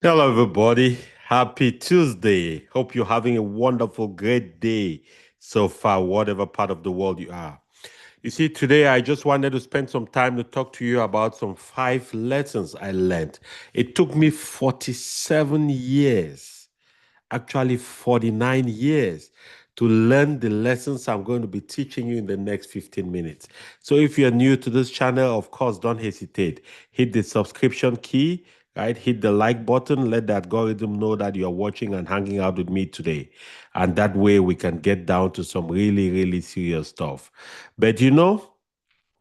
Hello, everybody. Happy Tuesday. Hope you're having a wonderful, great day so far, whatever part of the world you are. You see, today I just wanted to spend some time to talk to you about some 5 lessons I learned. It took me 47 years, actually 49 years, to learn the lessons I'm going to be teaching you in the next 15 minutes. So if you're new to this channel, of course, don't hesitate. Hit the subscription key, right? Hit the like button. Let the algorithm know that you're watching and hanging out with me today. And that way we can get down to some really, really serious stuff. But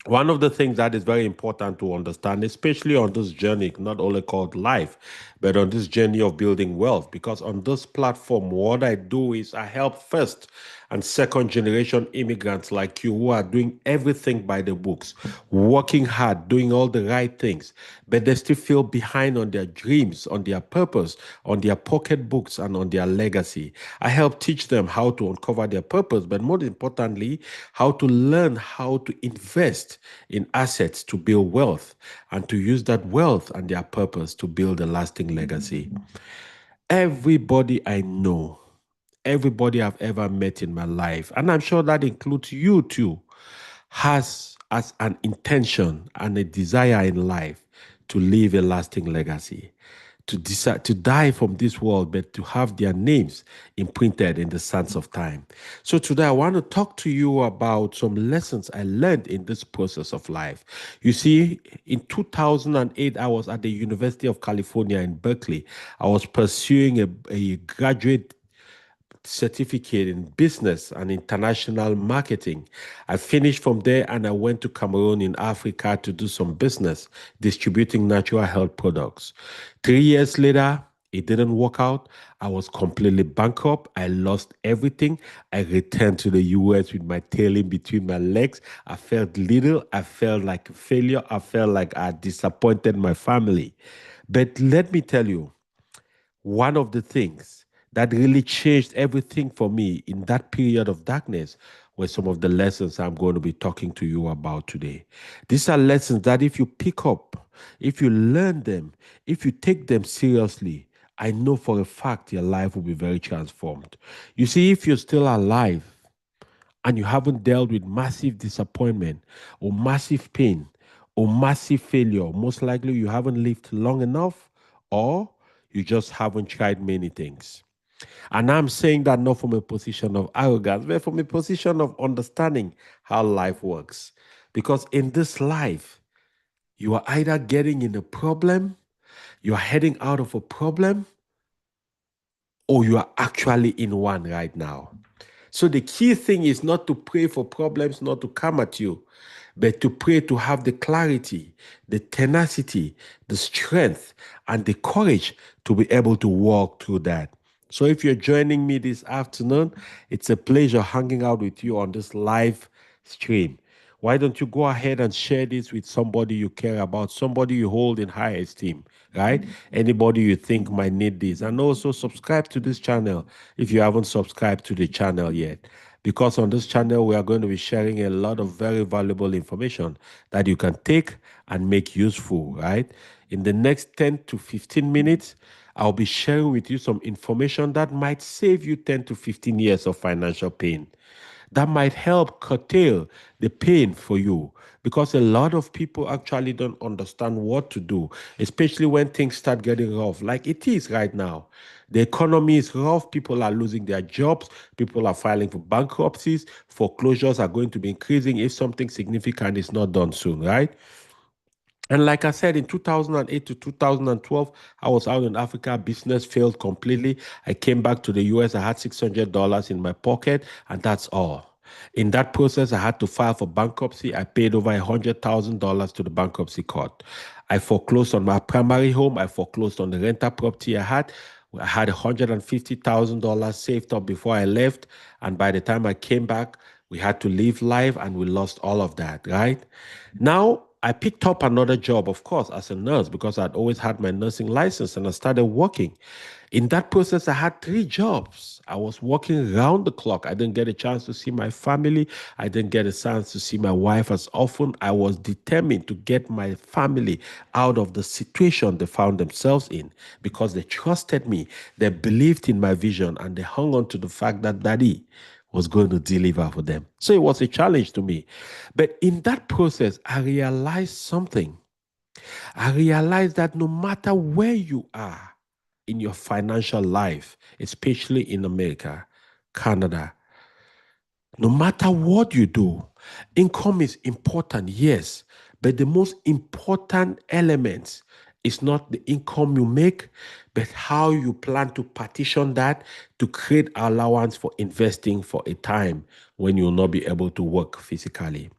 one of the things that is very important to understand, especially on this journey, not only called life, but on this journey of building wealth, because on this platform, what I do is I help first and second generation immigrants like you who are doing everything by the books, working hard, doing all the right things, but they still feel behind on their dreams, on their purpose, on their pocketbooks, and on their legacy. I help teach them how to uncover their purpose, but more importantly, how to learn how to invest in assets to build wealth and to use that wealth and their purpose to build a lasting legacy. Everybody I know, everybody I've ever met in my life, and I'm sure that includes you too, has as an intention and a desire in life to leave a lasting legacy, to decide to die from this world, but to have their names imprinted in the sands of time. So today I want to talk to you about some lessons I learned in this process of life. You see, in 2008, I was at the University of California in Berkeley. I was pursuing a graduate certificate in business and international marketing. I finished from there and I went to Cameroon in Africa to do some business distributing natural health products. 3 years later, it didn't work out. I was completely bankrupt. I lost everything. I returned to the US with my tail in between my legs. I felt little. I felt like a failure. I felt like I disappointed my family. But let me tell you, one of the things that really changed everything for me in that period of darkness were some of the lessons I'm going to be talking to you about today. These are lessons that if you pick up, if you learn them, if you take them seriously, I know for a fact your life will be very transformed. You see, if you're still alive and you haven't dealt with massive disappointment or massive pain or massive failure, most likely you haven't lived long enough or you just haven't tried many things. And I'm saying that not from a position of arrogance, but from a position of understanding how life works. Because in this life, you are either getting in a problem, you are heading out of a problem, or you are actually in one right now. So the key thing is not to pray for problems not to come at you, but to pray to have the clarity, the tenacity, the strength, and the courage to be able to walk through that. So if you're joining me this afternoon, it's a pleasure hanging out with you on this live stream. Why don't you go ahead and share this with somebody you care about, somebody you hold in high esteem, right? Anybody you think might need this. And also subscribe to this channel if you haven't subscribed to the channel yet. Because on this channel, we are going to be sharing a lot of very valuable information that you can take and make useful, right? In the next 10 to 15 minutes, I'll be sharing with you some information that might save you 10 to 15 years of financial pain, that might help curtail the pain for you, because a lot of people actually don't understand what to do, especially when things start getting rough, like it is right now. The economy is rough. People are losing their jobs. People are filing for bankruptcies. Foreclosures are going to be increasing if something significant is not done soon, right? And like I said, in 2008 to 2012, I was out in Africa. Business failed completely. I came back to the US. I had $600 in my pocket, and that's all. In that process, I had to file for bankruptcy. I paid over $100,000 to the bankruptcy court. I foreclosed on my primary home. I foreclosed on the rental property I had. I had $150,000 saved up before I left. And by the time I came back, we had to live life and we lost all of that, right? Now, I picked up another job, of course, as a nurse because I'd always had my nursing license and I started working. In that process, I had three jobs. I was working round the clock. I didn't get a chance to see my family. I didn't get a chance to see my wife as often. I was determined to get my family out of the situation they found themselves in because they trusted me. They believed in my vision and they hung on to the fact that daddy was going to deliver for them. So it was a challenge to me. But in that process, I realized something. I realized that no matter where you are in your financial life, especially in America, Canada, no matter what you do, income is important, yes, but the most important element is not the income you make, but how you plan to partition that to create allowance for investing for a time when you'll not be able to work physically.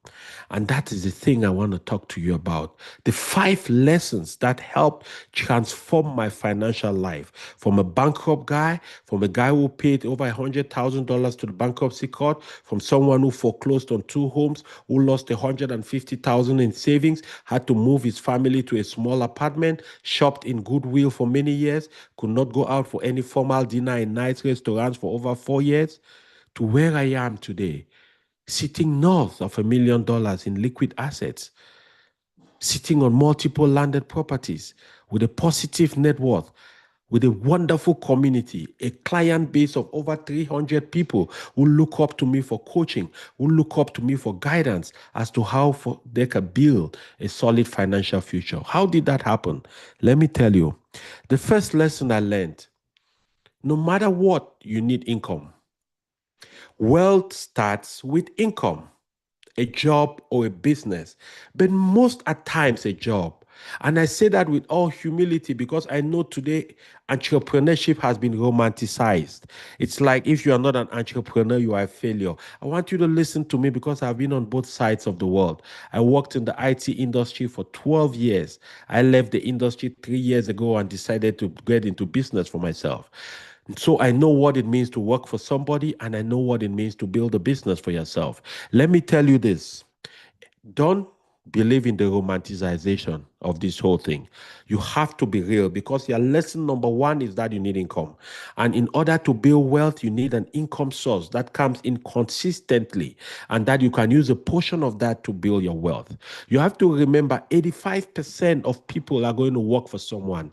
And that is the thing I want to talk to you about. The 5 lessons that helped transform my financial life from a bankrupt guy, from a guy who paid over $100,000 to the bankruptcy court, from someone who foreclosed on 2 homes, who lost 150,000 in savings, had to move his family to a small apartment, shopped in Goodwill for many years, could not go out for any formal dinner in nice restaurants for over 4 years, to where I am today, sitting north of $1 million in liquid assets, sitting on multiple landed properties with a positive net worth, with a wonderful community, a client base of over 300 people who look up to me for coaching, who look up to me for guidance as to how they can build a solid financial future. How did that happen? Let me tell you. The first lesson I learned, no matter what, you need income. Wealth starts with income, a job or a business, but most at times a job. And I say that with all humility because I know today entrepreneurship has been romanticized. It's like if you are not an entrepreneur, you are a failure. I want you to listen to me because I've been on both sides of the world. I worked in the IT industry for 12 years. I left the industry 3 years ago and decided to get into business for myself. So I know what it means to work for somebody and I know what it means to build a business for yourself. Let me tell you this. Don't believe in the romanticization of this whole thing. You have to be real because your lesson number one is that you need income. And in order to build wealth, you need an income source that comes in consistently and that you can use a portion of that to build your wealth. You have to remember 85% of people are going to work for someone.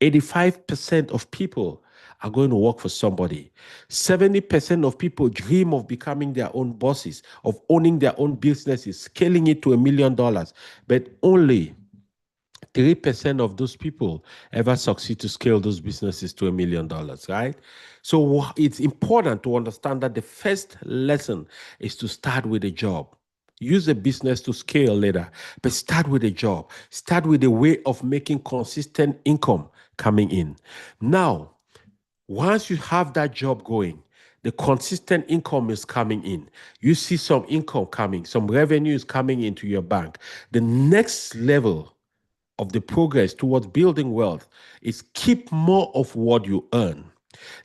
85% of people are going to work for somebody. 70% of people dream of becoming their own bosses, of owning their own businesses, scaling it to $1 million. But only 3% of those people ever succeed to scale those businesses to $1 million, right? So it's important to understand that the first lesson is to start with a job. Use a business to scale later, but start with a job. Start with a way of making consistent income coming in. Now, once you have that job going, the consistent income is coming in. You see some income coming, some revenue is coming into your bank. The next level of the progress towards building wealth is keep more of what you earn.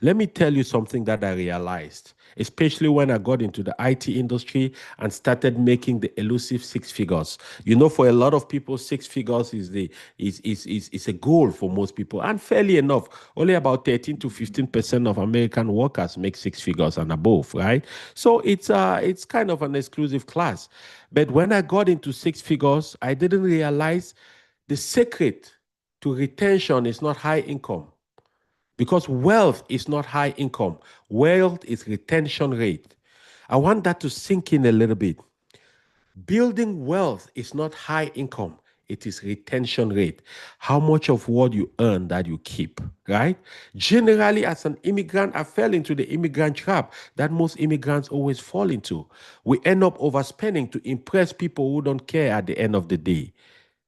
Let me tell you something that I realized, especially when I got into the IT industry and started making the elusive 6 figures. You know, for a lot of people, 6 figures is a goal for most people. And fairly enough, only about 13 to 15% of American workers make 6 figures and above, right? So it's kind of an exclusive class. But when I got into 6 figures, I didn't realize the secret to retention is not high income because wealth is not high income. Wealth is retention rate. I want that to sink in a little bit. Building wealth is not high income. It is retention rate. How much of what you earn that you keep, right? Generally, as an immigrant, I fell into the immigrant trap that most immigrants always fall into. We end up overspending to impress people who don't care at the end of the day,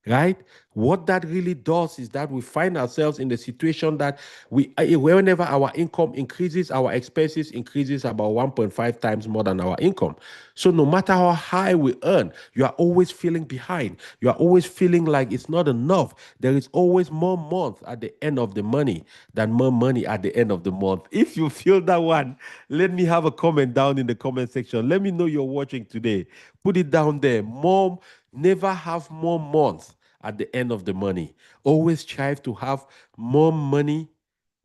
right? What that really does is that we find ourselves in the situation that whenever our income increases, our expenses increases about 1.5 times more than our income. So no matter how high we earn, you are always feeling behind. You are always feeling like it's not enough. There is always more month at the end of the money than more money at the end of the month. If you feel that one, let me have a comment down in the comment section. Let me know you're watching today. Put it down there. Never have more months at the end of the money. Always strive to have more money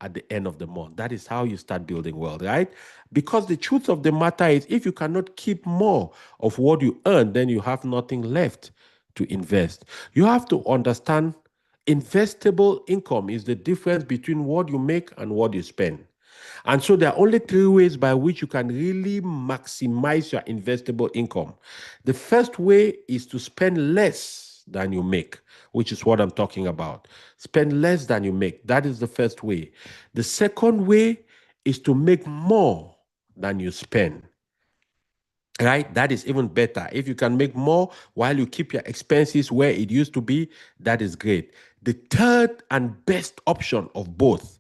at the end of the month. That is how you start building wealth, right? Because the truth of the matter is, if you cannot keep more of what you earn, then you have nothing left to invest. You have to understand investable income is the difference between what you make and what you spend. And so there are only three ways by which you can really maximize your investable income. The first way is to spend less than you make, which is what I'm talking about. Spend less than you make. That is the first way. The second way is to make more than you spend. Right? That is even better. If you can make more while you keep your expenses where it used to be, that is great. The third and best option of both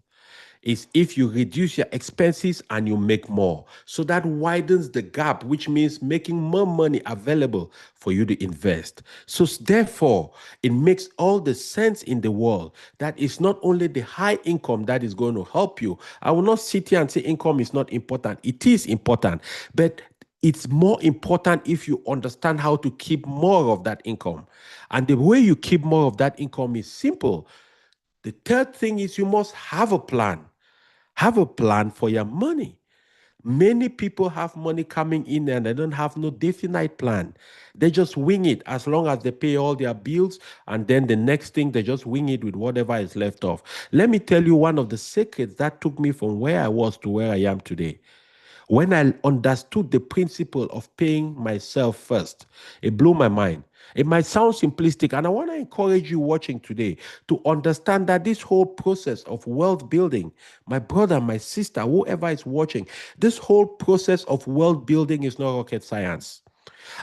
is if you reduce your expenses and you make more. So that widens the gap, which means making more money available for you to invest. So therefore, it makes all the sense in the world that it's not only the high income that is going to help you. I will not sit here and say income is not important. It is important, but it's more important if you understand how to keep more of that income. And the way you keep more of that income is simple. The third thing is you must have a plan. Have a plan for your money. Many people have money coming in and they don't have no definite plan. They just wing it as long as they pay all their bills, and then the next thing they just wing it with whatever is left off. Let me tell you one of the secrets that took me from where I was to where I am today. When I understood the principle of paying myself first, it blew my mind. It might sound simplistic, and I want to encourage you watching today to understand that this whole process of wealth building, my brother, my sister, whoever is watching, this whole process of wealth building is not rocket science.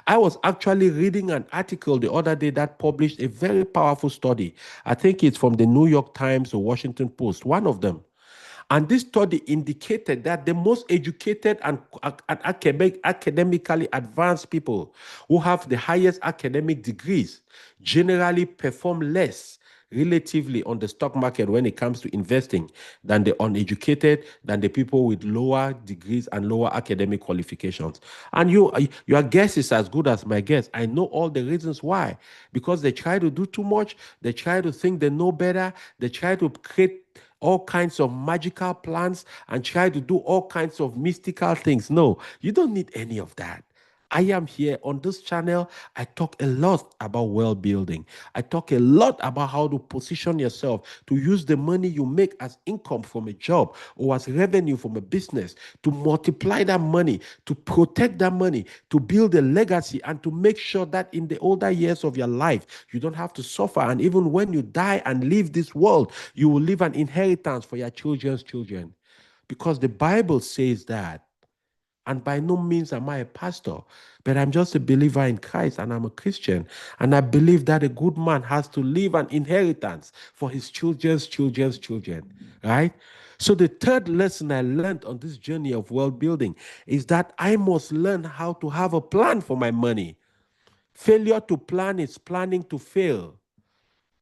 I was actually reading an article the other day that published a very powerful study. I think it's from the New York Times or Washington Post, one of them. And this study indicated that the most educated and academically advanced people who have the highest academic degrees generally perform less relatively on the stock market when it comes to investing than the uneducated, than the people with lower degrees and lower academic qualifications. And your guess is as good as my guess. I know all the reasons why. Because they try to do too much, they try to think they know better, they try to create all kinds of magical plans and try to do all kinds of mystical things. No, you don't need any of that. I am here on this channel. I talk a lot about well building. I talk a lot about how to position yourself to use the money you make as income from a job or as revenue from a business to multiply that money, to protect that money, to build a legacy, and to make sure that in the older years of your life, you don't have to suffer. And even when you die and leave this world, you will leave an inheritance for your children's children. Because the Bible says that. And by no means am I a pastor, but I'm just a believer in Christ and I'm a Christian. And I believe that a good man has to leave an inheritance for his children's children's children, right? So the third lesson I learned on this journey of wealth building is that I must learn how to have a plan for my money. Failure to plan is planning to fail.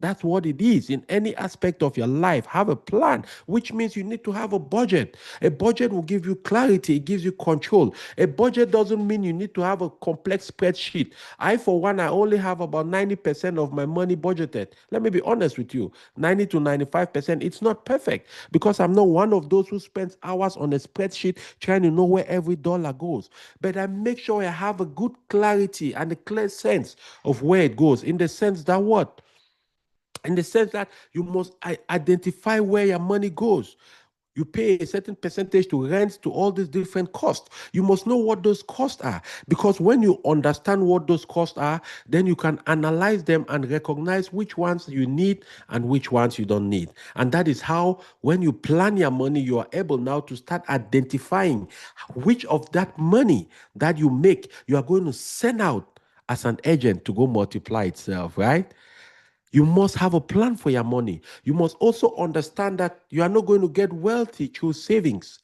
That's what it is in any aspect of your life. Have a plan, which means you need to have a budget. A budget will give you clarity, it gives you control. A budget doesn't mean you need to have a complex spreadsheet. I, for one, I only have about 90% of my money budgeted. Let me be honest with you, 90 to 95%. It's not perfect because I'm not one of those who spends hours on a spreadsheet trying to know where every dollar goes. But I make sure I have a good clarity and a clear sense of where it goes, in the sense that what? In the sense that you must identify where your money goes. You pay a certain percentage to rent, to all these different costs. You must know what those costs are, because when you understand what those costs are, then you can analyze them and recognize which ones you need and which ones you don't need. And that is how, when you plan your money, you are able now to start identifying which of that money that you make, you are going to send out as an agent to go multiply itself, right? You must have a plan for your money. You must also understand that you are not going to get wealthy through savings.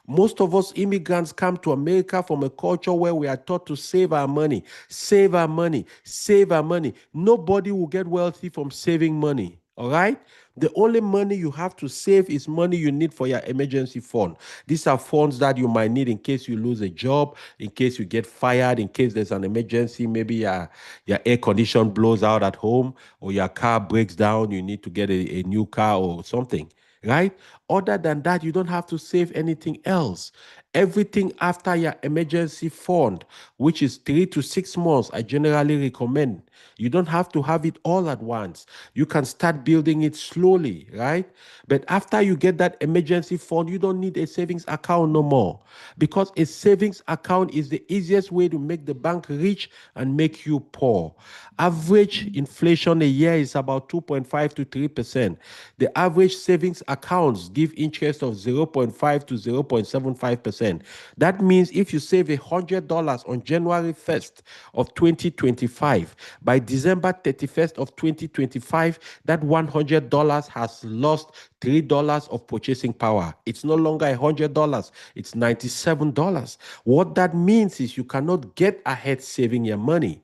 Most of us immigrants come to America from a culture where we are taught to save our money, save our money, save our money. Nobody will get wealthy from saving money. All right. The only money you have to save is money you need for your emergency fund. These are funds that you might need in case you lose a job, in case you get fired, in case there's an emergency. Maybe your air condition blows out at home or your car breaks down. You need to get a new car or something, right? Other than that, you don't have to save anything else. Everything after your emergency fund, which is 3 to 6 months, I generally recommend. You don't have to have it all at once. You can start building it slowly, right? But after you get that emergency fund, you don't need a savings account no more, because a savings account is the easiest way to make the bank rich and make you poor. Average inflation a year is about 2.5 to 3%. The average savings accounts give interest of 0.5 to 0.75%. That means if you save $100 on January 1st of 2025, by December 31st of 2025, that $100 has lost $3 of purchasing power. It's no longer $100, it's $97. What that means is you cannot get ahead saving your money.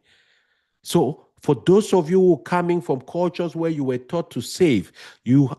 So for those of you who are coming from cultures where you were taught to save,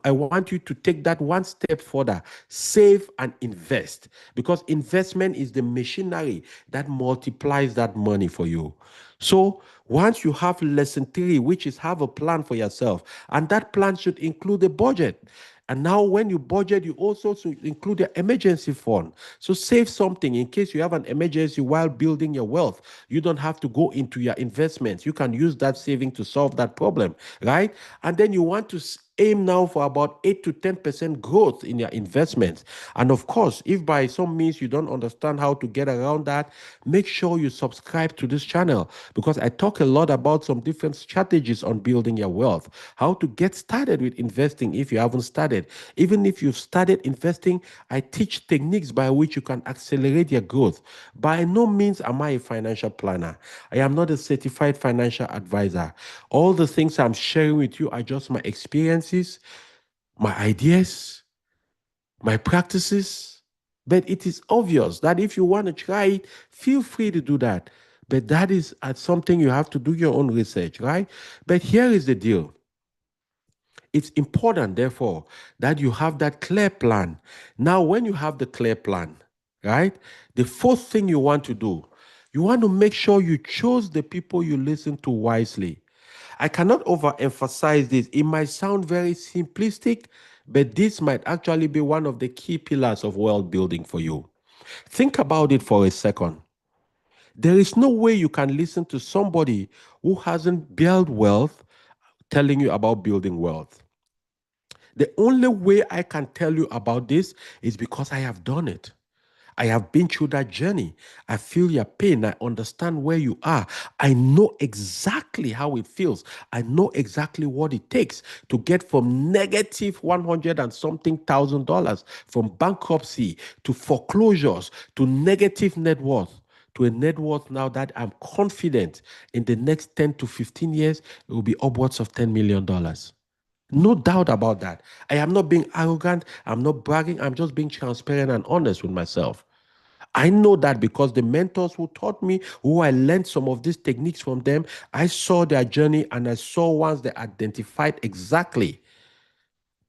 I want you to take that one step further. Save and invest, because investment is the machinery that multiplies that money for you. So once you have lesson 3, which is have a plan for yourself, and that plan should include a budget. And now, when you budget, you also should include your emergency fund. So save something in case you have an emergency while building your wealth. You don't have to go into your investments. You can use that saving to solve that problem, right? And then you want to aim now for about 8 to 10% growth in your investments. And of course, if by some means you don't understand how to get around that, make sure you subscribe to this channel, because I talk a lot about some different strategies on building your wealth, how to get started with investing if you haven't started. Even if you've started investing, I teach techniques by which you can accelerate your growth. By no means am I a financial planner. I am not a certified financial advisor. All the things I'm sharing with you are just my experiences, my ideas, my practices. But it is obvious that if you want to try it, feel free to do that. But that is something you have to do your own research, right? But here is the deal. It's important, therefore, that you have that clear plan. Now, when you have the clear plan, right, the fourth thing you want to do, you want to make sure you choose the people you listen to wisely. I cannot overemphasize this. It might sound very simplistic, but this might actually be one of the key pillars of wealth building for you. Think about it for a second. There is no way you can listen to somebody who hasn't built wealth telling you about building wealth. The only way I can tell you about this is because I have done it. I have been through that journey. I feel your pain. I understand where you are. I know exactly how it feels. I know exactly what it takes to get from negative 100 and something thousand dollars, from bankruptcy to foreclosures to negative net worth, to a net worth now that I'm confident in the next 10 to 15 years, it will be upwards of $10 million. No doubt about that. I am not being arrogant. I'm not bragging. I'm just being transparent and honest with myself. I know that because the mentors who taught me, who I learned some of these techniques from them, I saw their journey and I saw once they identified exactly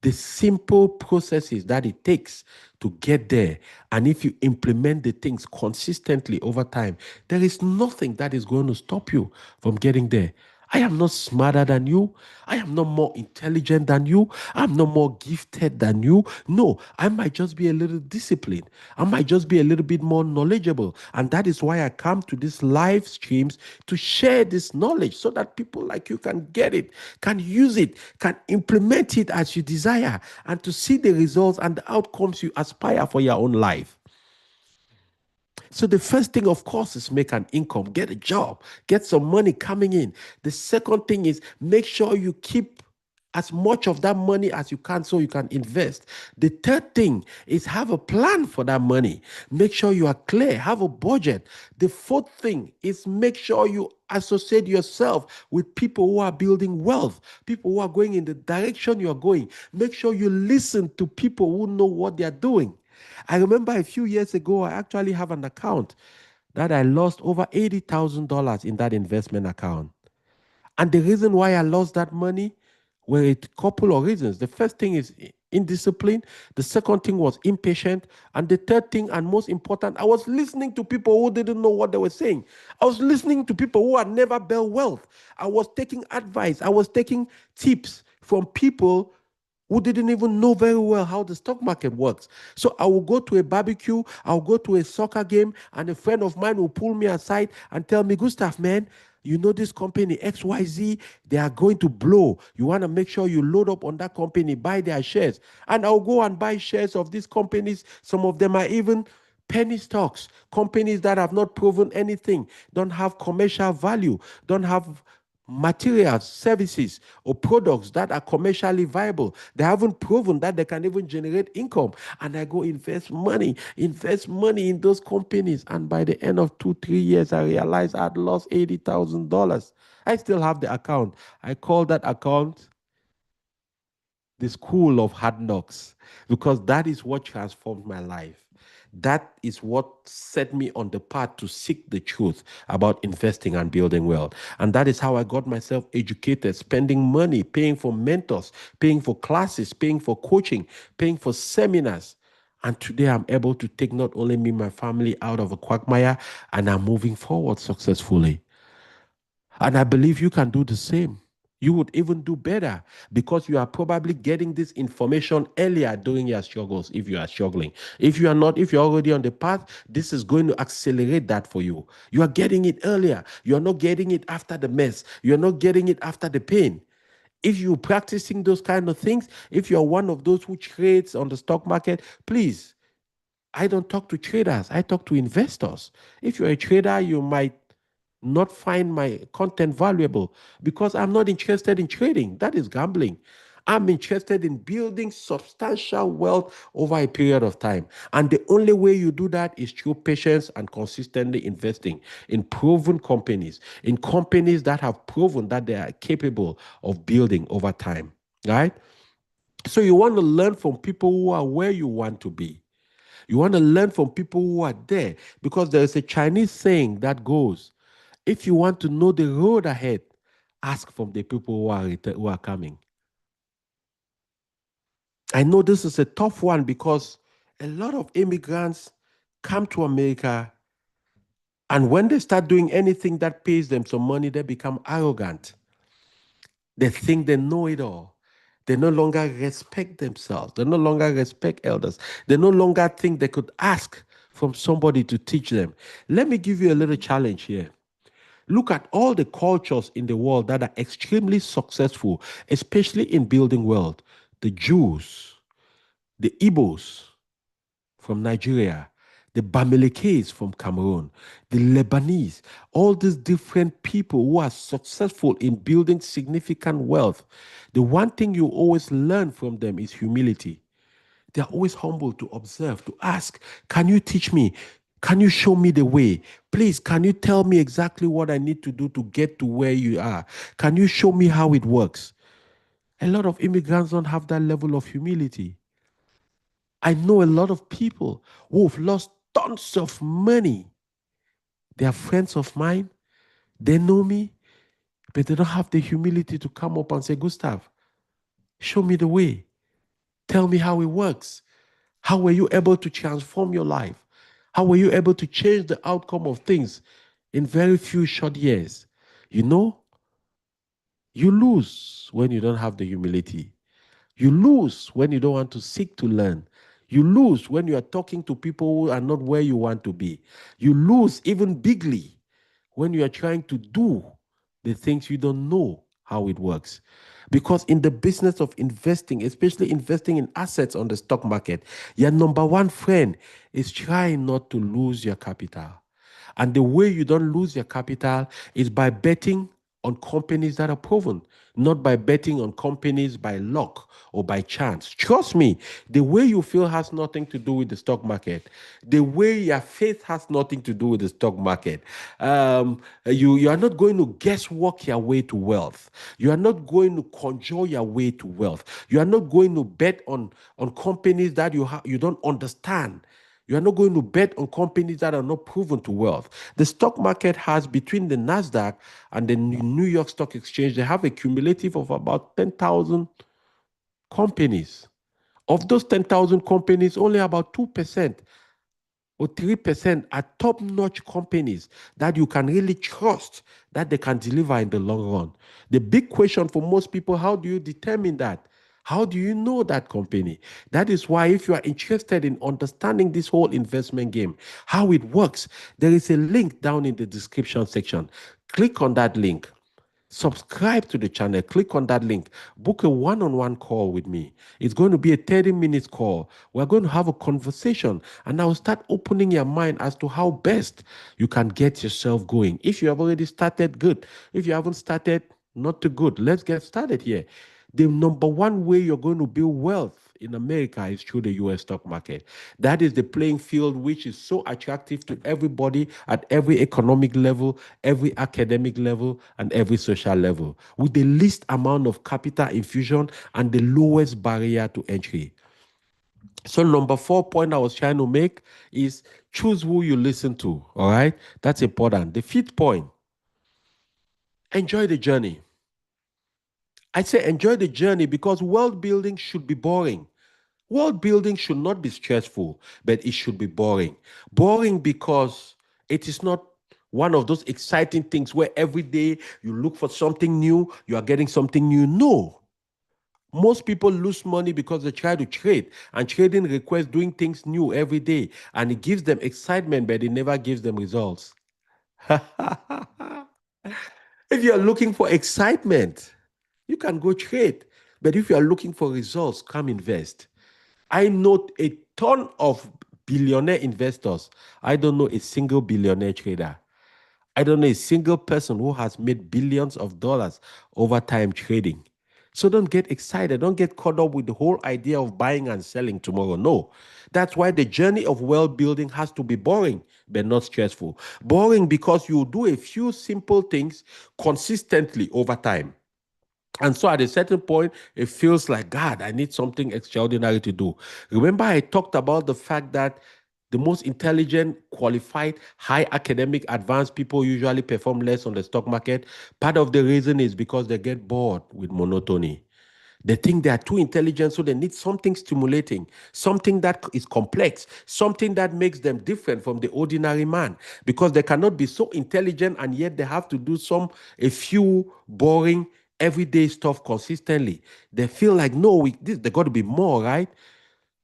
the simple processes that it takes to get there. And if you implement the things consistently over time, there is nothing that is going to stop you from getting there. I am not smarter than you. I am not more intelligent than you. I'm not more gifted than you. No, I might just be a little disciplined. I might just be a little bit more knowledgeable. And that is why I come to these live streams to share this knowledge so that people like you can get it, can use it, can implement it as you desire, and to see the results and the outcomes you aspire for your own life. So the first thing, of course, is make an income, get a job, get some money coming in. The second thing is make sure you keep as much of that money as you can so you can invest. The third thing is have a plan for that money. Make sure you are clear, have a budget. The fourth thing is make sure you associate yourself with people who are building wealth, people who are going in the direction you are going. Make sure you listen to people who know what they are doing. I remember a few years ago, I actually have an account that I lost over $80,000 in that investment account. And the reason why I lost that money were a couple of reasons. The first thing is indiscipline. The second thing was impatient. And the third thing, and most important, I was listening to people who didn't know what they were saying. I was listening to people who had never built wealth. I was taking advice. I was taking tips from people who didn't even know very well how the stock market works. So I will go to a barbecue, I'll go to a soccer game, and a friend of mine will pull me aside and tell me, Gustav, man, you know this company XYZ, they are going to blow. You want to make sure you load up on that company, buy their shares. And I'll go and buy shares of these companies. Some of them are even penny stocks, companies that have not proven anything, don't have commercial value, don't have materials, services, or products that are commercially viable. They haven't proven that they can even generate income. And I go invest money in those companies. And by the end of 2, 3 years, I realized I'd lost $80,000. I still have the account. I call that account the school of hard knocks, because that is what transformed my life. That is what set me on the path to seek the truth about investing and building wealth. And that is how I got myself educated, spending money, paying for mentors, paying for classes, paying for coaching, paying for seminars. And today I'm able to take not only me, my family out of a quagmire, and I'm moving forward successfully. And I believe you can do the same. You would even do better, because you are probably getting this information earlier during your struggles if you are struggling. If you are not, if you're already on the path, this is going to accelerate that for you. You are getting it earlier. You are not getting it after the mess. You are not getting it after the pain. If you're practicing those kind of things, if you're one of those who trades on the stock market, please, I don't talk to traders, I talk to investors. If you're a trader, you might not find my content valuable, because I'm not interested in trading. That is gambling. I'm interested in building substantial wealth over a period of time. And the only way you do that is through patience and consistently investing in proven companies, in companies that have proven that they are capable of building over time, right? So you want to learn from people who are where you want to be. You want to learn from people who are there, because there is a Chinese saying that goes, if you want to know the road ahead, ask from the people who are coming. I know this is a tough one, because a lot of immigrants come to America, and when they start doing anything that pays them some money, they become arrogant. They think they know it all. They no longer respect themselves. They no longer respect elders. They no longer think they could ask from somebody to teach them. Let me give you a little challenge here. Look at all the cultures in the world that are extremely successful, especially in building wealth. The Jews, the Igbos from Nigeria, the Bamilekes from Cameroon, the Lebanese, all these different people who are successful in building significant wealth. The one thing you always learn from them is humility. They're always humble to observe, to ask, can you teach me? Can you show me the way? Please, can you tell me exactly what I need to do to get to where you are? Can you show me how it works? A lot of immigrants don't have that level of humility. I know a lot of people who've lost tons of money. They are friends of mine. They know me, but they don't have the humility to come up and say, Gustav, show me the way. Tell me how it works. How were you able to transform your life? How were you able to change the outcome of things in very few short years? You know, you lose when you don't have the humility. You lose when you don't want to seek to learn. You lose when you are talking to people who are not where you want to be. You lose even bigly when you are trying to do the things you don't know how it works. Because in the business of investing, especially investing in assets on the stock market, your number one friend is trying not to lose your capital. And the way you don't lose your capital is by betting on companies that are proven, not by betting on companies by luck or by chance. Trust me, the way you feel has nothing to do with the stock market. The way your faith has nothing to do with the stock market. You are not going to guesswork your way to wealth. You are not going to conjure your way to wealth. You are not going to bet on companies that you don't understand. You are not going to bet on companies that are not proven to wealth. The stock market has, between the NASDAQ and the New York Stock Exchange, they have a cumulative of about 10,000 companies. Of those 10,000 companies, only about 2% or 3% are top-notch companies that you can really trust that they can deliver in the long run. The big question for most people, how do you determine that? How do you know that company? That is why if you are interested in understanding this whole investment game, how it works, there is a link down in the description section. Click on that link. Subscribe to the channel. Click on that link. Book a one-on-one call with me. It's going to be a 30-minute call. We're going to have a conversation, and I'll start opening your mind as to how best you can get yourself going. If you have already started, good. If you haven't started, not too good. Let's get started here. The number one way you're going to build wealth in America is through the US stock market. That is the playing field which is so attractive to everybody at every economic level, every academic level, and every social level, with the least amount of capital infusion and the lowest barrier to entry. So number 4 point I was trying to make is choose who you listen to. All right, that's important. The fifth point, enjoy the journey. I say enjoy the journey because world building should be boring. World building should not be stressful, but it should be boring. Boring because it is not one of those exciting things where every day you look for something new, you are getting something new. No. Most people lose money because they try to trade, and trading requires doing things new every day, and it gives them excitement, but it never gives them results. If you are looking for excitement, you can go trade. But if you are looking for results, come invest. I know a ton of billionaire investors. I don't know a single billionaire trader. I don't know a single person who has made billions of dollars over time trading. So don't get excited. Don't get caught up with the whole idea of buying and selling tomorrow. No. That's why the journey of wealth building has to be boring, but not stressful. Boring because you do a few simple things consistently over time. And so at a certain point, it feels like, God, I need something extraordinary to do. Remember, I talked about the fact that the most intelligent, qualified, high academic, advanced people usually perform less on the stock market. Part of the reason is because they get bored with monotony. They think they are too intelligent, so they need something stimulating, something that is complex, something that makes them different from the ordinary man, because they cannot be so intelligent and yet they have to do a few boring, everyday stuff consistently. They feel like, no, there got to be more, right?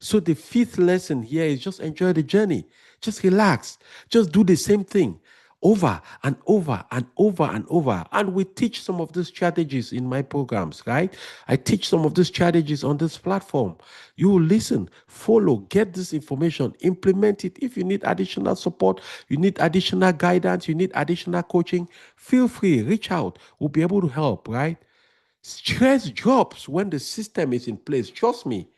So the fifth lesson here is just enjoy the journey. Just relax. Just do the same thing over and over and over and over. And we teach some of these strategies in my programs, right? I teach some of these strategies on this platform. You will listen, follow, get this information, implement it. If you need additional support, you need additional guidance, you need additional coaching, feel free, reach out. We'll be able to help, right? Stress drops when the system is in place. Trust me.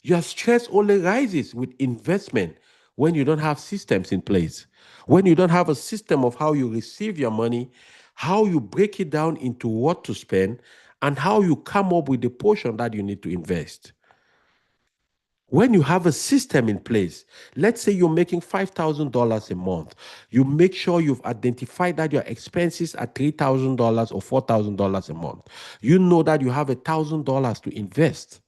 Your stress only rises with investment when you don't have systems in place. When you don't have a system of how you receive your money, how you break it down into what to spend, and how you come up with the portion that you need to invest. When you have a system in place, let's say you're making $5,000 a month, you make sure you've identified that your expenses are $3,000 or $4,000 a month. You know that you have $1,000 to invest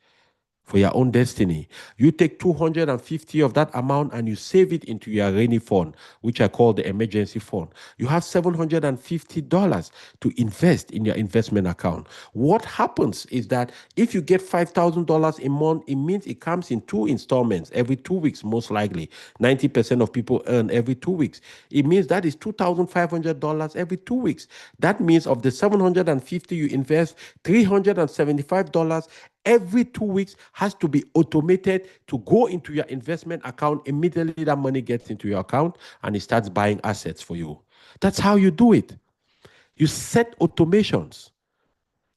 for your own destiny. You take 250 of that amount and you save it into your rainy fund, which I call the emergency fund. You have $750 to invest in your investment account. What happens is that if you get $5,000 a month, it means it comes in two installments every 2 weeks, most likely. 90% of people earn every 2 weeks. It means that is $2,500 every 2 weeks. That means of the 750 you invest, $375 every 2 weeks has to be automated to go into your investment account. Immediately that money gets into your account and it starts buying assets for you. That's how you do it. You set automations.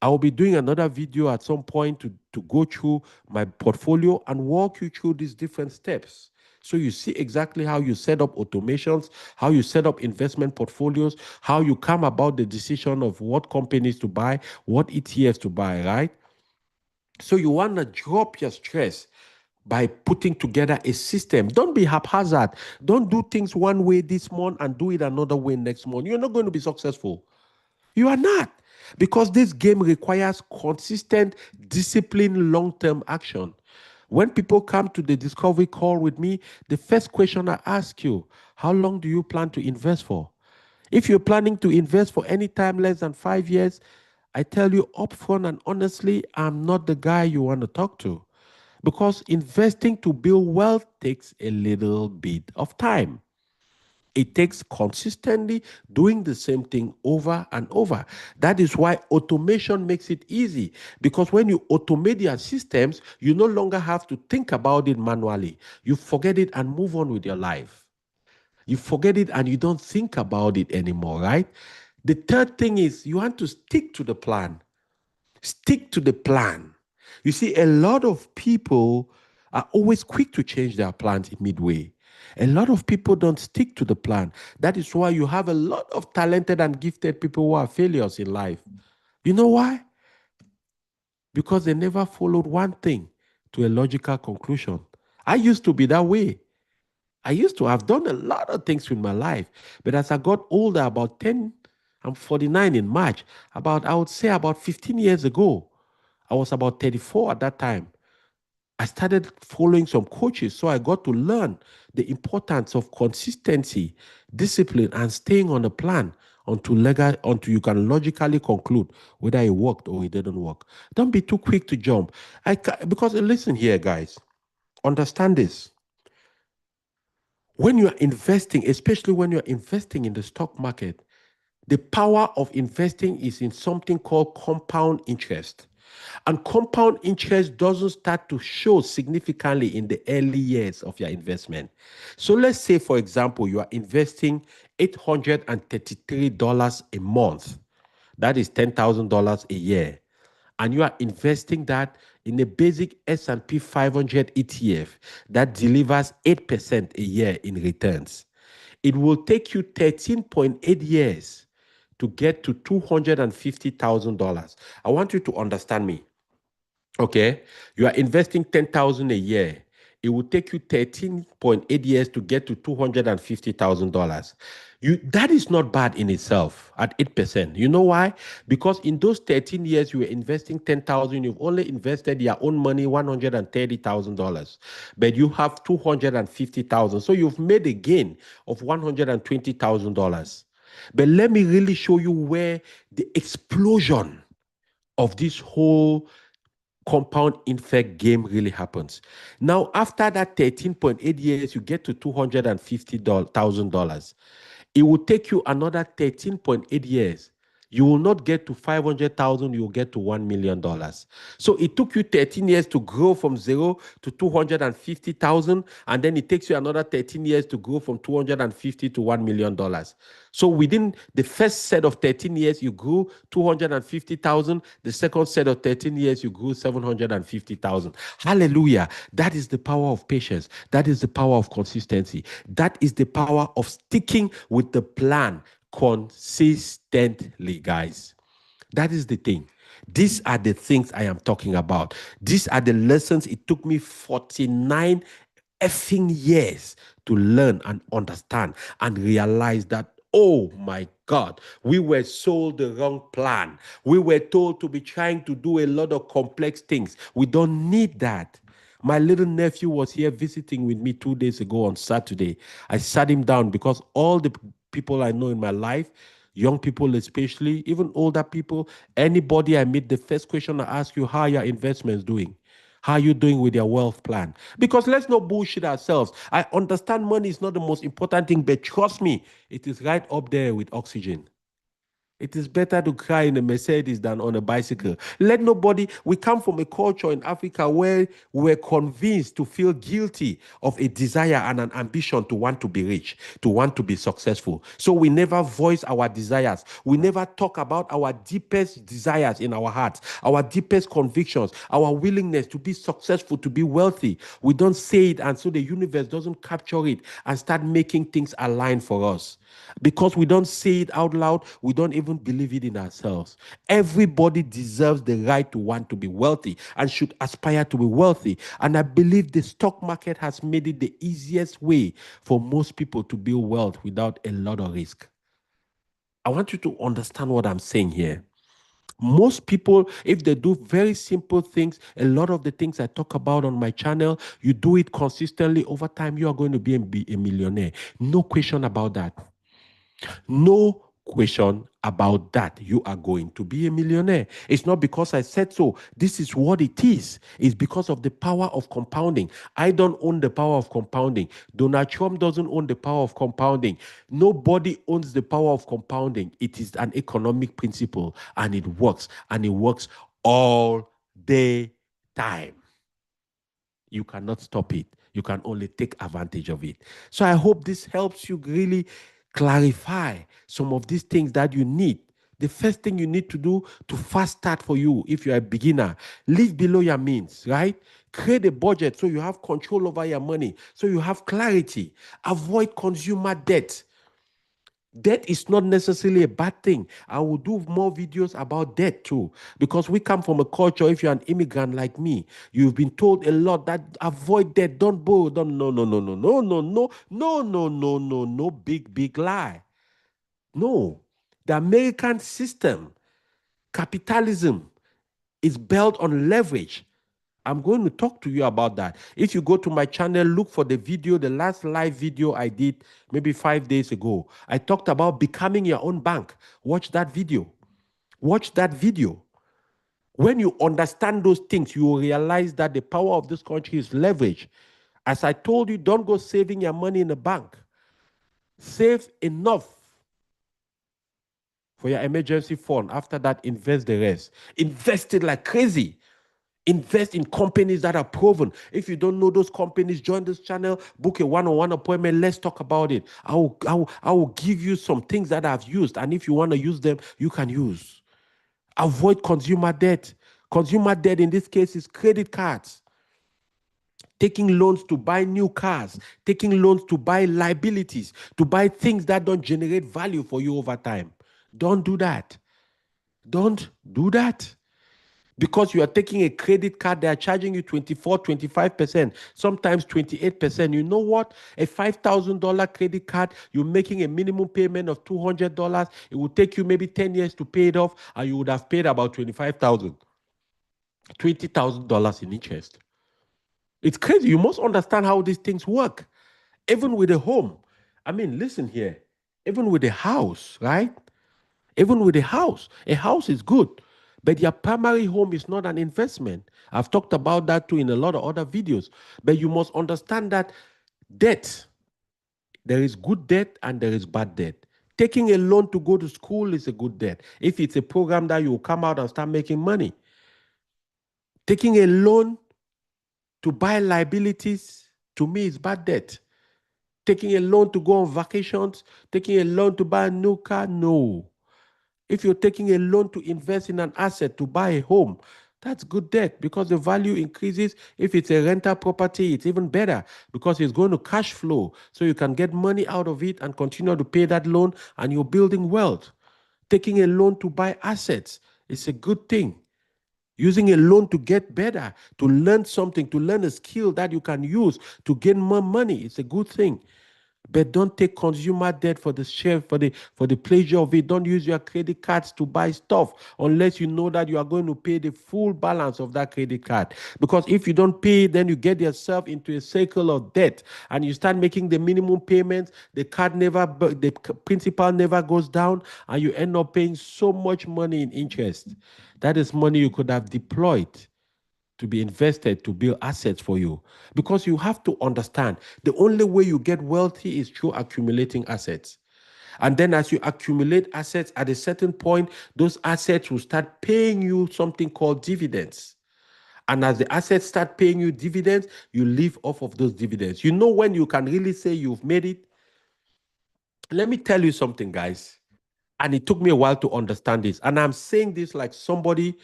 I will be doing another video at some point to go through my portfolio and walk you through these different steps. So you see exactly how you set up automations, how you set up investment portfolios, how you come about the decision of what companies to buy, what ETFs to buy, right? So you want to drop your stress by putting together a system. Don't be haphazard. Don't do things one way this month and do it another way next month. You're not going to be successful. You are not. Because this game requires consistent, disciplined, long-term action. When people come to the discovery call with me, the first question I ask you, how long do you plan to invest for? If you're planning to invest for any time less than 5 years, I tell you upfront and honestly, I'm not the guy you want to talk to. Because investing to build wealth takes a little bit of time. It takes consistently doing the same thing over and over. That is why automation makes it easy. Because when you automate your systems, you no longer have to think about it manually. You forget it and move on with your life. You forget it and you don't think about it anymore, right? The third thing is you want to stick to the plan. Stick to the plan. You see, a lot of people are always quick to change their plans midway. A lot of people don't stick to the plan. That is why you have a lot of talented and gifted people who are failures in life. You know why? Because they never followed one thing to a logical conclusion. I used to be that way. I used to have done a lot of things with my life. But as I got older, about 10, I'm 49 in March, I would say about 15 years ago, I was about 34 at that time. I started following some coaches, so I got to learn the importance of consistency, discipline, and staying on a plan until you can logically conclude whether it worked or it didn't work. Don't be too quick to jump. Because listen here, guys, understand this. When you are investing, especially when you're investing in the stock market, the power of investing is in something called compound interest. And compound interest doesn't start to show significantly in the early years of your investment. So let's say, for example, you are investing $833 a month. That is $10,000 a year. And you are investing that in a basic S&P 500 ETF that delivers 8% a year in returns. It will take you 13.8 years to get to $250,000. I want you to understand me. Okay, you are investing 10,000 a year. It will take you 13.8 years to get to $250,000. That is not bad in itself at 8%. You know why? Because in those 13 years you were investing 10,000, you've only invested your own money $130,000, but you have 250,000. So you've made a gain of $120,000. But let me really show you where the explosion of this whole compound effect game really happens. Now, after that 13.8 years, you get to $250,000. It will take you another 13.8 years. You will not get to 500,000, you will get to $1 million. So it took you 13 years to grow from zero to 250,000, and then it takes you another 13 years to grow from 250 to $1 million. So within the first set of 13 years, you grew 250,000. The second set of 13 years, you grew 750,000. Hallelujah. That is the power of patience. That is the power of consistency. That is the power of sticking with the plan consistently, guys. That is the thing. These are the things I am talking about. These are the lessons it took me 49 effing years to learn and understand and realize that, oh my God, we were sold the wrong plan. We were told to be trying to do a lot of complex things. We don't need that. My little nephew was here visiting with me 2 days ago on Saturday. I sat him down because all the people I know in my life, young people especially, even older people, anybody I meet, the first question I ask you, how are your investments doing? How are you doing with your wealth plan? Because let's not bullshit ourselves. I understand money is not the most important thing, but trust me, it is right up there with oxygen. It is better to cry in a Mercedes than on a bicycle. We come from a culture in Africa where we're convinced to feel guilty of a desire and an ambition to want to be rich, to want to be successful. So we never voice our desires. We never talk about our deepest desires in our hearts, our deepest convictions, our willingness to be successful, to be wealthy. We don't say it, and so the universe doesn't capture it and start making things align for us. Because we don't say it out loud, we don't even even believe it in ourselves. Everybody deserves the right to want to be wealthy and should aspire to be wealthy. And I believe the stock market has made it the easiest way for most people to build wealth without a lot of risk. I want you to understand what I'm saying here. Most people, if they do very simple things, a lot of the things I talk about on my channel, you do it consistently over time, you are going to be a millionaire. No question about that. No question about that. You are going to be a millionaire. It's not because I said so. This is what it is. It's because of the power of compounding. I don't own the power of compounding. Donald Trump doesn't own the power of compounding. Nobody owns the power of compounding. It is an economic principle and it works. And it works all the time. You cannot stop it. You can only take advantage of it. So I hope this helps you really clarify some of these things that you need. The first thing you need to do to fast start for you, if you're a beginner, live below your means, right? Create a budget so you have control over your money, so you have clarity. Avoid consumer debt. Debt is not necessarily a bad thing. I will do more videos about debt too, because we come from a culture, if you're an immigrant like me, you've been told a lot that avoid debt, don't borrow, don't, no, no, no, no, no, no, no, no, no, no, no, no, big lie. No. The American system, capitalism, is built on leverage. I'm going to talk to you about that. If you go to my channel, look for the video, the last live video I did maybe 5 days ago. I talked about becoming your own bank. Watch that video. Watch that video. When you understand those things, you will realize that the power of this country is leverage. As I told you, don't go saving your money in a bank. Save enough for your emergency fund. After that, invest the rest. Invest it like crazy. Invest in companies that are proven. If you don't know those companies, join this channel, book a one-on-one appointment. Let's talk about it. I will give you some things that I've used. And if you want to use them, you can use. Avoid consumer debt. Consumer debt in this case is credit cards. Taking loans to buy new cars, taking loans to buy liabilities, to buy things that don't generate value for you over time. Don't do that. Don't do that. Because you are taking a credit card, they are charging you 24, 25%, sometimes 28%. You know what? A $5,000 credit card, you're making a minimum payment of $200. It will take you maybe 10 years to pay it off, and you would have paid about $25,000, $20,000 in interest. It's crazy. You must understand how these things work. Even with a home. I mean, listen here. Even with a house, right? Even with a house is good. But your primary home is not an investment. I've talked about that too in a lot of other videos. But you must understand that debt, there is good debt and there is bad debt. Taking a loan to go to school is a good debt. If it's a program that you will come out and start making money. Taking a loan to buy liabilities, to me, is bad debt. Taking a loan to go on vacations, taking a loan to buy a new car, no. If you're taking a loan to invest in an asset, to buy a home, that's good debt because the value increases. If it's a rental property, it's even better because it's going to cash flow. So you can get money out of it and continue to pay that loan, and you're building wealth. Taking a loan to buy assets is a good thing. Using a loan to get better, to learn something, to learn a skill that you can use to gain more money, it's a good thing. But don't take consumer debt for the share, for the pleasure of it. Don't use your credit cards to buy stuff unless you know that you are going to pay the full balance of that credit card. Because if you don't pay, then you get yourself into a cycle of debt and you start making the minimum payments. The principal never goes down, and you end up paying so much money in interest. That is money you could have deployed to be invested to build assets for you. Because you have to understand, the only way you get wealthy is through accumulating assets. And then as you accumulate assets, at a certain point, those assets will start paying you something called dividends. And as the assets start paying you dividends, you live off of those dividends. You know when you can really say you've made it? Let me tell you something, guys. And it took me a while to understand this. And I'm saying this like somebody.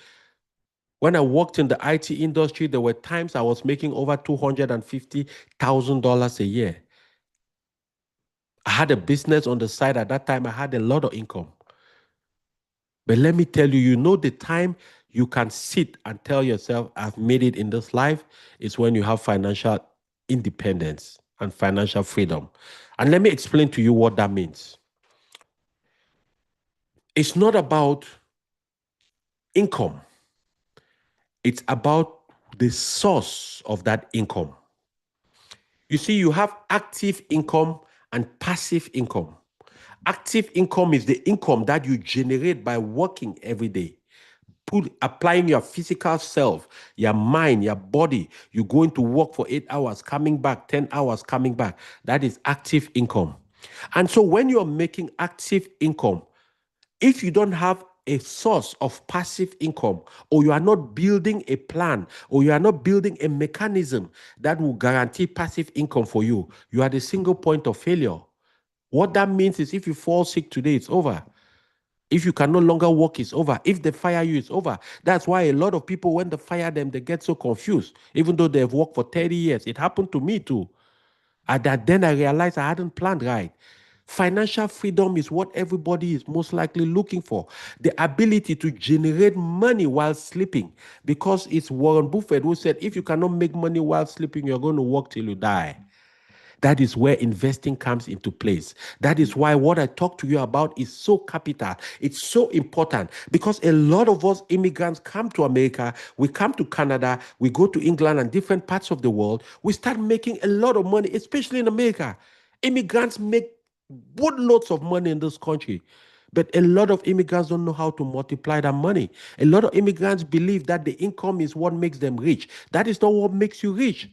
When I worked in the IT industry, there were times I was making over $250,000 a year. I had a business on the side at that time. I had a lot of income. But let me tell you, you know, the time you can sit and tell yourself, I've made it in this life, is when you have financial independence and financial freedom. And let me explain to you what that means. It's not about income, it's about the source of that income. You see, you have active income and passive income. Active income is the income that you generate by working every day. Applying your physical self, your mind, your body. You're going to work for 8 hours, coming back, 10 hours, coming back. That is active income. And so when you're making active income, if you don't have a source of passive income, or you are not building a plan, or you are not building a mechanism that will guarantee passive income for you, you are the single point of failure. What that means is if you fall sick today, it's over. If you can no longer work, it's over. If they fire you, it's over. That's why a lot of people, when they fire them, they get so confused, even though they've worked for 30 years. It happened to me too. And then I realized I hadn't planned right. Financial freedom is what everybody is most likely looking for. The ability to generate money while sleeping. Because it's Warren Buffett who said, if you cannot make money while sleeping, you're going to work till you die. That is where investing comes into place. That is why what I talk to you about is so capital. It's so important because a lot of us immigrants come to America, we come to Canada, we go to England and different parts of the world. We start making a lot of money, especially in America. Immigrants make boatloads of money in this country. But a lot of immigrants don't know how to multiply that money. A lot of immigrants believe that the income is what makes them rich. That is not what makes you rich.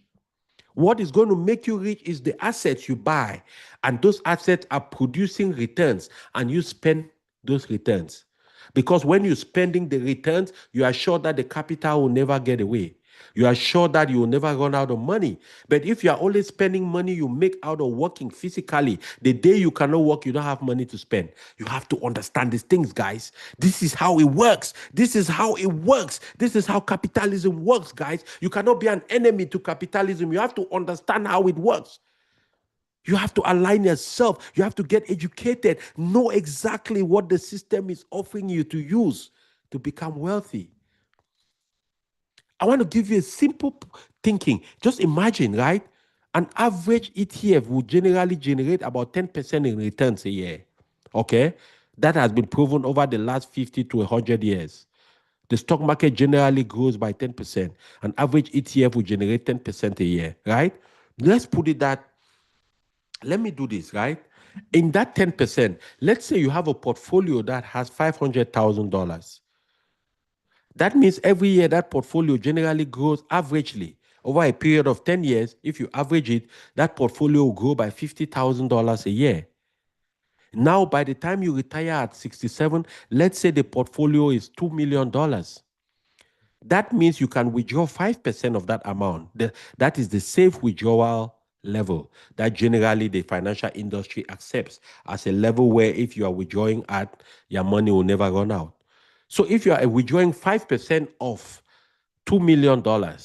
What is going to make you rich is the assets you buy, and those assets are producing returns, and you spend those returns. Because when you're spending the returns, you are sure that the capital will never get away. You are sure that you will never run out of money. But if you are always spending money you make out of working physically, the day you cannot work, you don't have money to spend. You have to understand these things, guys. This is how it works. This is how it works. This is how capitalism works, guys. You cannot be an enemy to capitalism. You have to understand how it works. You have to align yourself. You have to get educated. Know exactly what the system is offering you to use to become wealthy. I want to give you a simple thinking. Just imagine, right? An average ETF will generally generate about 10% in returns a year. Okay? That has been proven over the last 50 to 100 years. The stock market generally grows by 10%. An average ETF will generate 10% a year, right? Let's put it that, let me do this, right? In that 10%, let's say you have a portfolio that has $500,000. That means every year that portfolio generally grows averagely. Over a period of 10 years, if you average it, that portfolio will grow by $50,000 a year. Now, by the time you retire at 67, let's say the portfolio is $2 million. That means you can withdraw 5% of that amount. That is the safe withdrawal level that generally the financial industry accepts as a level where if you are withdrawing at, your money will never run out. So if you are withdrawing 5% of $2 million, 5%,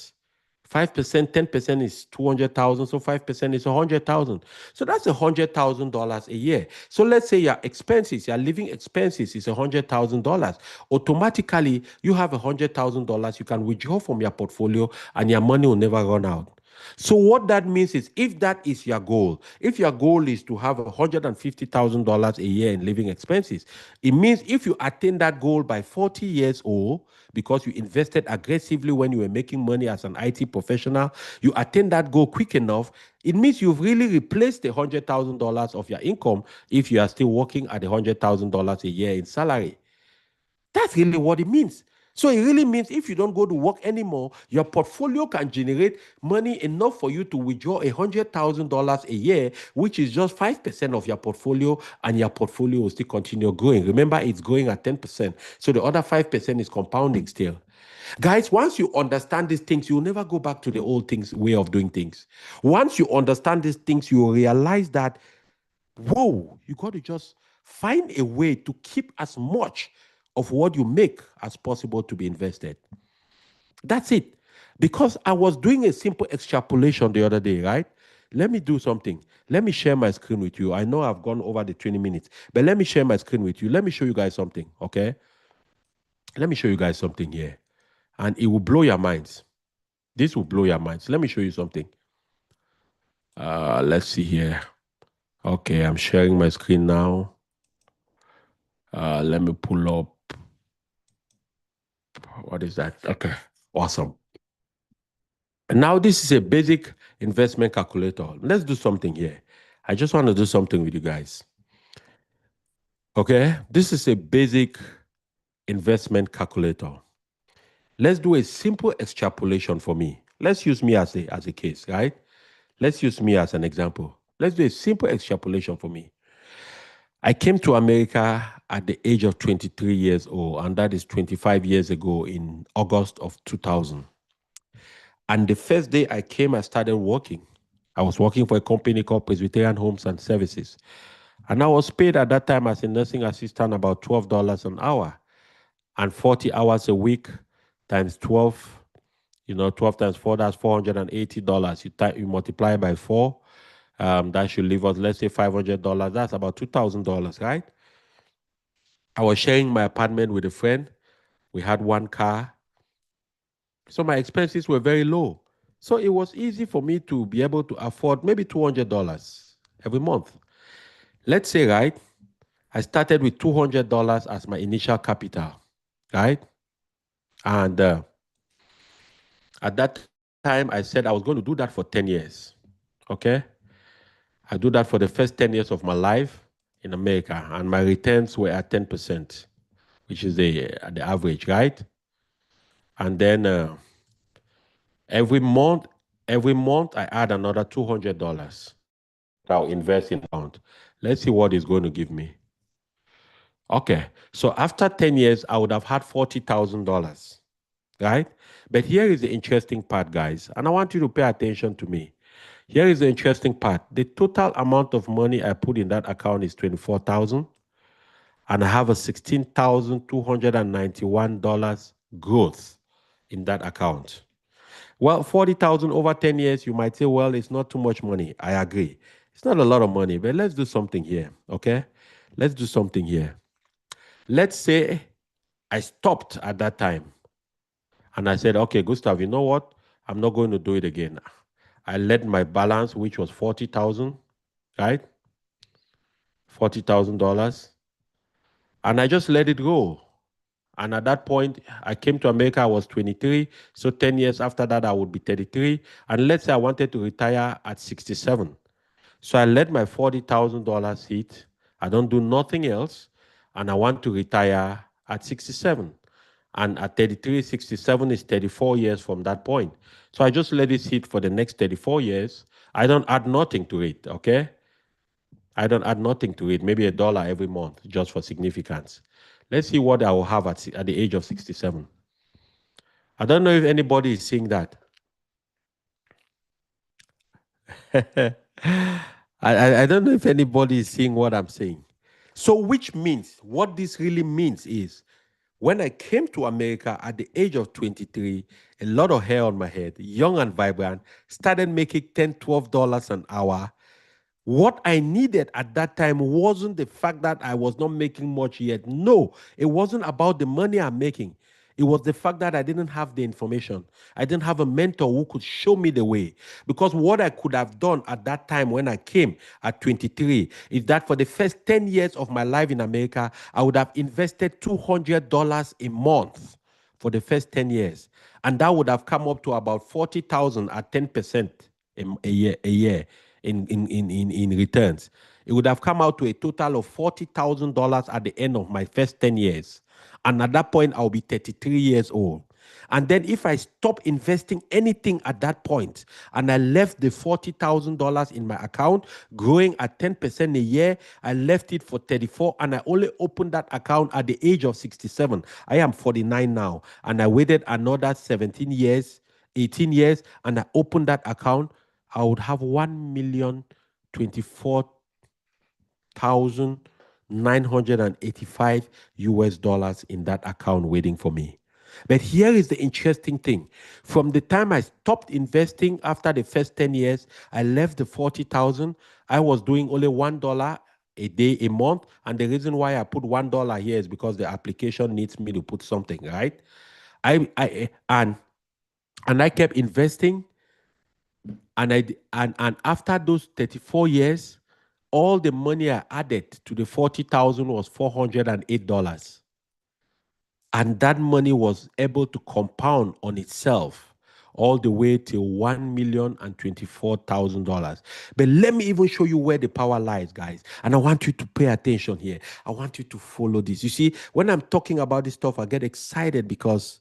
10% is 200,000. So 5% is 100,000. So that's $100,000 a year. So let's say your expenses, your living expenses is $100,000. Automatically, you have $100,000 you can withdraw from your portfolio and your money will never run out. So what that means is if that is your goal, if your goal is to have $150,000 a year in living expenses, it means if you attain that goal by 40 years old, because you invested aggressively when you were making money as an IT professional, you attain that goal quick enough, it means you've really replaced the $100,000 of your income if you are still working at $100,000 a year in salary. That's really what it means. So it really means if you don't go to work anymore, your portfolio can generate money enough for you to withdraw $100,000 a year, which is just 5% of your portfolio, and your portfolio will still continue growing. Remember, it's growing at 10%. So the other 5% is compounding still. Guys, once you understand these things, you'll never go back to the old things way of doing things. Once you understand these things, you will realize that, whoa, you got to just find a way to keep as much of what you make as possible to be invested. That's it. Because I was doing a simple extrapolation the other day, right? Let me do something. Let me share my screen with you. I know I've gone over the 20 minutes, but let me share my screen with you. Let me show you guys something, okay? Let me show you guys something here, and it will blow your minds. This will blow your minds. Let me show you something. Let's see here. Okay, I'm sharing my screen now. Let me pull up. What is that? Okay, awesome. Now, this is a basic investment calculator. Let's do something here. I just want to do something with you guys. Okay, this is a basic investment calculator. Let's do a simple extrapolation for me. Let's use me as a case, right? Let's use me as an example. Let's do a simple extrapolation for me. I came to America at the age of 23 years old, and that is 25 years ago in August of 2000. And the first day I came, I started working. I was working for a company called Presbyterian Homes and Services. And I was paid at that time as a nursing assistant about $12 an hour, and 40 hours a week times 12, 12 times 4, that's $480. You multiply by 4, that should leave us, let's say, $500. That's about $2,000, right? I was sharing my apartment with a friend. We had one car. So my expenses were very low. So it was easy for me to be able to afford maybe $200 every month. Let's say, right, I started with $200 as my initial capital, right? And at that time, I said I was going to do that for 10 years, okay? I do that for the first 10 years of my life in America, and my returns were at 10%, which is the average, right? And then every month, I add another $200. I'll invest in pound. Let's see what it's going to give me. Okay, so after 10 years, I would have had $40,000, right? But here is the interesting part, guys, and I want you to pay attention to me. Here is the interesting part. The total amount of money I put in that account is $24,000, and I have a $16,291 growth in that account. Well, 40,000 over 10 years, you might say, well, it's not too much money. I agree. It's not a lot of money, but let's do something here, okay? Let's do something here. Let's say I stopped at that time and I said, okay, Gustav, you know what? I'm not going to do it again. I let my balance, which was 40,000, right? $40,000. And I just let it go. And at that point, I came to America, I was 23. So 10 years after that, I would be 33. And let's say I wanted to retire at 67. So I let my $40,000 hit. I don't do nothing else. And I want to retire at 67. And at 33, 67 is 34 years from that point. So I just let it sit for the next 34 years. I don't add nothing to it, okay? I don't add nothing to it, maybe $1 every month just for significance. Let's see what I will have at the age of 67. I don't know if anybody is seeing that. I don't know if anybody is seeing what I'm saying. So, which means, what this really means is, when I came to America at the age of 23, a lot of hair on my head, young and vibrant, started making $10, $12 an hour. What I needed at that time wasn't the fact that I was not making much yet. No, it wasn't about the money I'm making. It was the fact that I didn't have the information. I didn't have a mentor who could show me the way. Because what I could have done at that time when I came at 23 is that for the first 10 years of my life in America, I would have invested $200 a month for the first 10 years. And that would have come up to about 40,000 at 10% a year in returns. It would have come out to a total of $40,000 at the end of my first 10 years. And at that point, I'll be 33 years old. And then if I stop investing anything at that point and I left the $40,000 in my account growing at 10% a year, I left it for 34 and I only opened that account at the age of 67. I am 49 now and I waited another 17 years, 18 years and I opened that account, I would have 1,024,985 US dollars in that account waiting for me. But here is the interesting thing. From the time I stopped investing after the first 10 years, I left the 40,000. I was doing only $1 a day, a month. And the reason why I put $1 here is because the application needs me to put something, right? I and I kept investing, and after those 34 years, all the money I added to the 40,000 was $408. And that money was able to compound on itself all the way to $1,024,000. But let me even show you where the power lies, guys. And I want you to pay attention here. I want you to follow this. You see, when I'm talking about this stuff, I get excited because,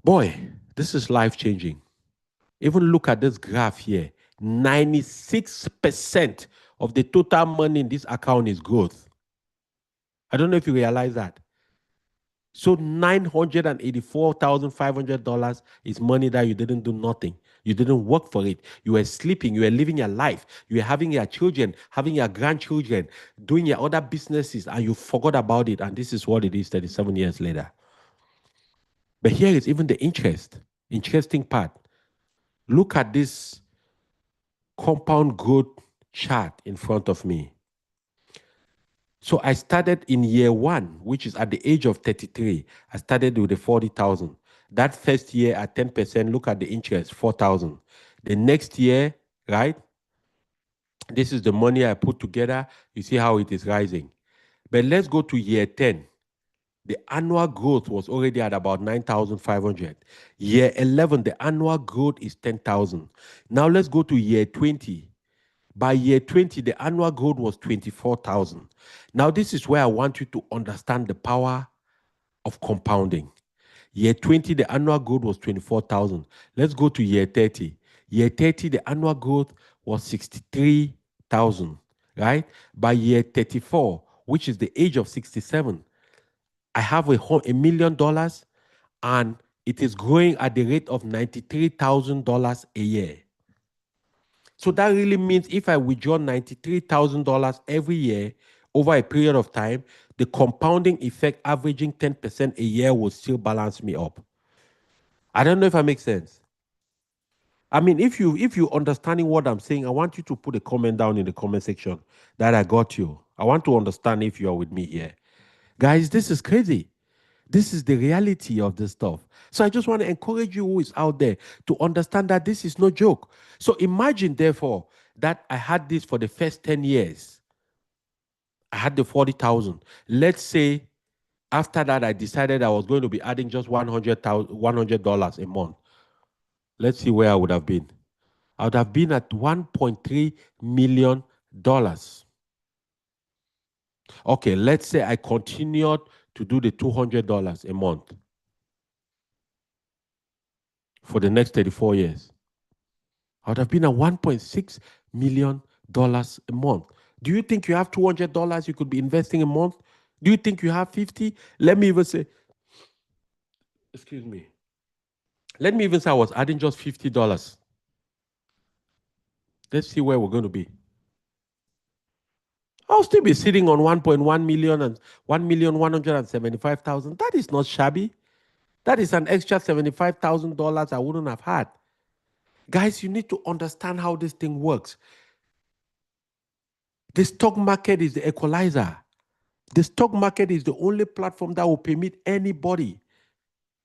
boy, this is life changing. Even look at this graph here. 96% of the total money in this account is growth. I don't know if you realize that. So $984,500 is money that you didn't do nothing. You didn't work for it. You were sleeping. You were living your life. You were having your children, having your grandchildren, doing your other businesses, and you forgot about it. And this is what it is 37 years later. But here is even the interesting part. Look at this compound growth chart in front of me. So I started in year one, which is at the age of 33. I started with the 40,000. That first year at 10%, look at the interest, 4,000. The next year, right? This is the money I put together. You see how it is rising. But let's go to year 10. The annual growth was already at about 9,500. Year 11, the annual growth is 10,000. Now let's go to year 20. By year 20, the annual growth was 24,000. Now, this is where I want you to understand the power of compounding. Year 20, the annual growth was 24,000. Let's go to year 30. Year 30, the annual growth was 63,000, right? By year 34, which is the age of 67, I have $1 million, and it is growing at the rate of $93,000 a year. So that really means if I withdraw $93,000 every year over a period of time, the compounding effect averaging 10% a year will still balance me up. I don't know if that makes sense. I mean, if you understanding what I'm saying, I want you to put a comment down in the comment section that I got you. I want to understand if you are with me here. Guys, this is crazy. This is the reality of this stuff. So I just want to encourage you who is out there to understand that this is no joke. So imagine, therefore, that I had this for the first 10 years. I had the 40,000. Let's say after that, I decided I was going to be adding just $100 a month. Let's see where I would have been. I would have been at $1.3 million. Okay, let's say I continued to do the $200 a month for the next 34 years. I would have been at $1.6 million a month. Do you think you have $200 you could be investing a month? Do you think you have 50? Let me even say, excuse me. Let me even say I was adding just $50. Let's see where we're going to be. I'll still be sitting on 1.1 million and 1,175,000. That is not shabby. That is an extra $75,000 I wouldn't have had. Guys, you need to understand how this thing works. The stock market is the equalizer. The stock market is the only platform that will permit anybody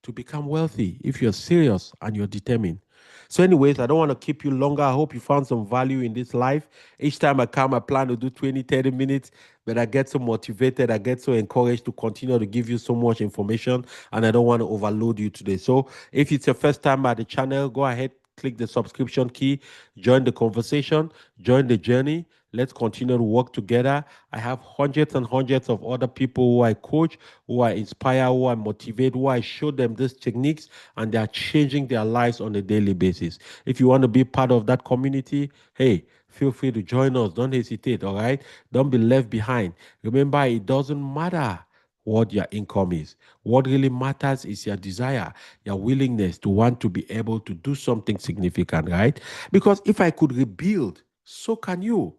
to become wealthy if you're serious and you're determined. So anyways, I don't want to keep you longer. I hope you found some value in this life. Each time I come, I plan to do 20, 30 minutes, but I get so motivated, I get so encouraged to continue to give you so much information, and I don't want to overload you today. So if it's your first time at the channel, go ahead, click the subscription key, join the conversation, join the journey. Let's continue to work together. I have hundreds and hundreds of other people who I coach, who I inspire, who I motivate, who I show them these techniques, and they are changing their lives on a daily basis. If you want to be part of that community, hey, feel free to join us. Don't hesitate, all right? Don't be left behind. Remember, it doesn't matter what your income is. What really matters is your desire, your willingness to want to be able to do something significant, right? Because if I could rebuild, so can you.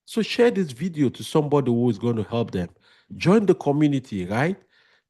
So share this video to somebody who is going to help them. Join the community, right?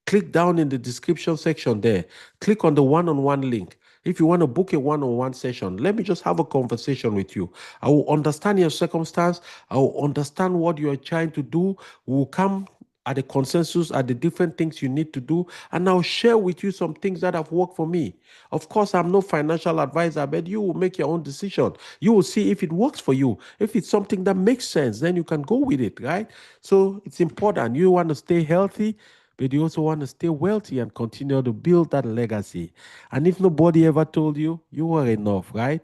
Click down in the description section there. Click on the one-on-one link. If you want to book a one-on-one session, let me just have a conversation with you. I will understand your circumstance. I will understand what you are trying to do. We will come at a consensus at the different things you need to do, and I'll share with you some things that have worked for me. Of course, I'm no financial advisor, but you will make your own decision. You will see if it works for you. If it's something that makes sense, then you can go with it, right? So it's important. You want to stay healthy, but you also want to stay wealthy and continue to build that legacy. And if nobody ever told you, you are enough, right?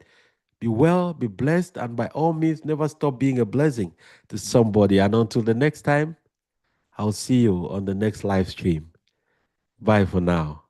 Be well, be blessed, and by all means, never stop being a blessing to somebody. And until the next time, I'll see you on the next live stream. Bye for now.